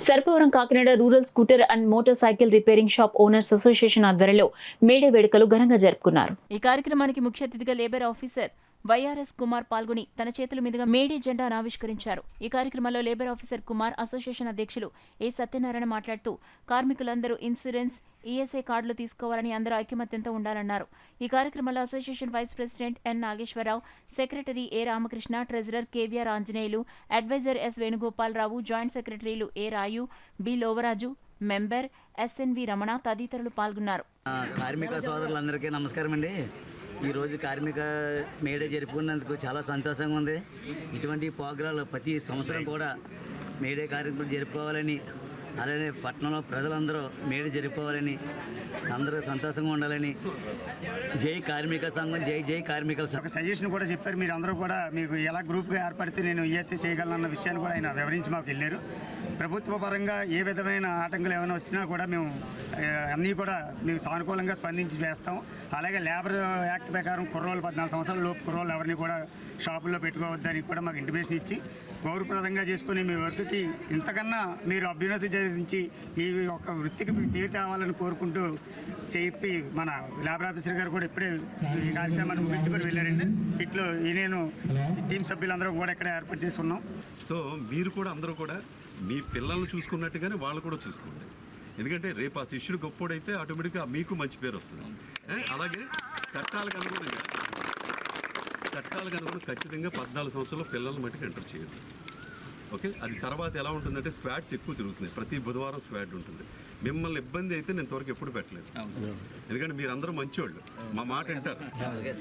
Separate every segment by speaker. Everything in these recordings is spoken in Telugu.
Speaker 1: Sarpavaram Kakinada rural scooter and motor cycle repairing shop owners association ఆధ్వర్యంలో మేడే వేడుకలు ఘనంగా జరుపుకున్నారు. ఈ కార్యక్రమానికి ముఖ్య అతిథిగా లేబర్ ఆఫీసర్ వైఆర్ఎస్ కుమార్ పాల్గొని తన చేతుల మీదుగా మేడే జెండాను ఆవిష్కరించారు. ఈ కార్యక్రమంలో లేబర్ ఆఫీసర్ కుమార్, అసోసియేషన్ అధ్యక్షులు ఏ సత్యనారాయణ మాట్లాడుతూ కార్మికులందరూ ఇన్సూరెన్స్, ఈఎస్ఐ కార్డులు తీసుకోవాలని అందరూ ఐకమత్యంతో ఉండాలన్నారు. ఈ కార్యక్రమంలో association vice president N Nageswara Rao, secretary A Ramakrishna, treasurer KVR Anjaneyulu, adviser S Venugopala Rao, joint సెక్రటరీలు A Rayu, B Lovaraju, member SNV Ramana తదితరులు పాల్గొన్నారు.
Speaker 2: కార్మిక సోదరులందరికీ నమస్కారం అండి. ఈరోజు కార్మిక మేడే జరుపుకున్నందుకు చాలా సంతోషంగా ఉంది. ఇటువంటి ప్రోగ్రాలు ప్రతి సంవత్సరం కూడా మేడే కార్యక్రమం జరుపుకోవాలని, అలానే పట్టణంలో ప్రజలందరూ మేడే జరుపుకోవాలని, అందరూ సంతోషంగా ఉండాలని జై కార్మిక సంఘం, జై జై కార్మిక సంఘం.
Speaker 3: ఒక సజెషన్ కూడా చెప్పారు. మీరు అందరూ కూడా మీకు ఎలా గ్రూప్గా ఏర్పడితే నేను ఈఎస్ఐ చేయగలనన్న విషయాన్ని కూడా ఆయన వివరించి మాకు వెళ్ళారు. ప్రభుత్వ పరంగా ఏ విధమైన ఆటంకాలు ఏమైనా వచ్చినా కూడా మేము అన్నీ కూడా మేము సానుకూలంగా స్పందించి వేస్తాం. అలాగే లేబర్ యాక్ట్ ప్రకారం కుర్రోళ్ళు 14 సంవత్సరాల లోపు కుర్రోళ్ళు ఎవరిని కూడా షాపుల్లో పెట్టుకోవద్దని కూడా మాకు ఇంటిమేషన్ ఇచ్చి గౌరవప్రదంగా చేసుకుని మీ వర్క్కి ఇంతకన్నా మీరు అభ్యున్నతి చెందించి మీ యొక్క వృత్తికి పేరు తేవాలని కోరుకుంటూ చెప్పి మన లేబర్ ఆఫీసర్ గారు కూడా ఇప్పుడే ఈ కార్యక్రమాన్ని ముగించుకొని వెళ్ళారండి. ఇట్లో నేను టీం సభ్యులందరూ కూడా ఇక్కడ ఏర్పాటు చేసుకున్నాం.
Speaker 4: సో మీరు కూడా అందరూ కూడా మీ పిల్లల్ని చూసుకున్నట్టుగానే వాళ్ళు కూడా చూసుకోండి. ఎందుకంటే రేపు ఆ శిష్యుడు గొప్పోడైతే ఆటోమేటిక్గా మీకు మంచి పేరు వస్తుంది. అలాగే చట్టాలకు అనుగుణంగా ఖచ్చితంగా 14 సంవత్సరాల పిల్లల మట్టుకు ఎంటర్ చేయదు. ఓకే, అది తర్వాత ఎలా ఉంటుందంటే స్క్వాడ్స్ ఎక్కువ తిరుగుతున్నాయి. ప్రతి బుధవారం స్క్వాడ్ ఉంటుంది. మిమ్మల్ని ఇబ్బంది అయితే నేను త్వరగా ఎప్పుడు పెట్టలేదు. ఎందుకంటే మీరు అందరూ మంచివాళ్ళు, మా మాట వింటారు.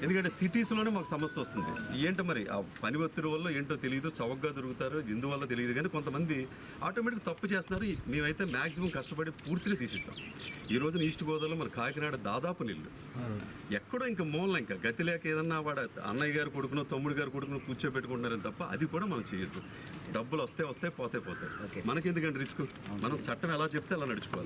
Speaker 4: ఎందుకంటే సిటీస్లోనే మాకు సమస్య వస్తుంది. ఏంటో మరి ఆ పని ఒత్తిడి వల్ల ఏంటో తెలియదు, చౌకగా దొరుకుతారు, ఇందువల్ల తెలియదు. కానీ కొంతమంది ఆటోమేటిక్ తప్పు చేస్తున్నారు. మేమైతే మ్యాక్సిమం కష్టపడి పూర్తిగా తీసేస్తాం. ఈ రోజున ఈస్ట్ గోదావరిలో మన కాకినాడ దాదాపు నీళ్ళు ఎక్కడో ఇంకా మూలం ఇంకా గతి లేక ఏదన్నా వాడు అన్నయ్య గారు కొడుకునో తమ్ముడు గారు కొడుకునో కూర్చోబెట్టుకుంటున్నారని తప్ప అది కూడా మనం చేయొద్దు. డబ్బులు వస్తే పోతాయి. మనకి ఎందుకంటే రిస్క్, మనం చట్టం ఎలా చెప్తే అలా నడుచుకోవాలి.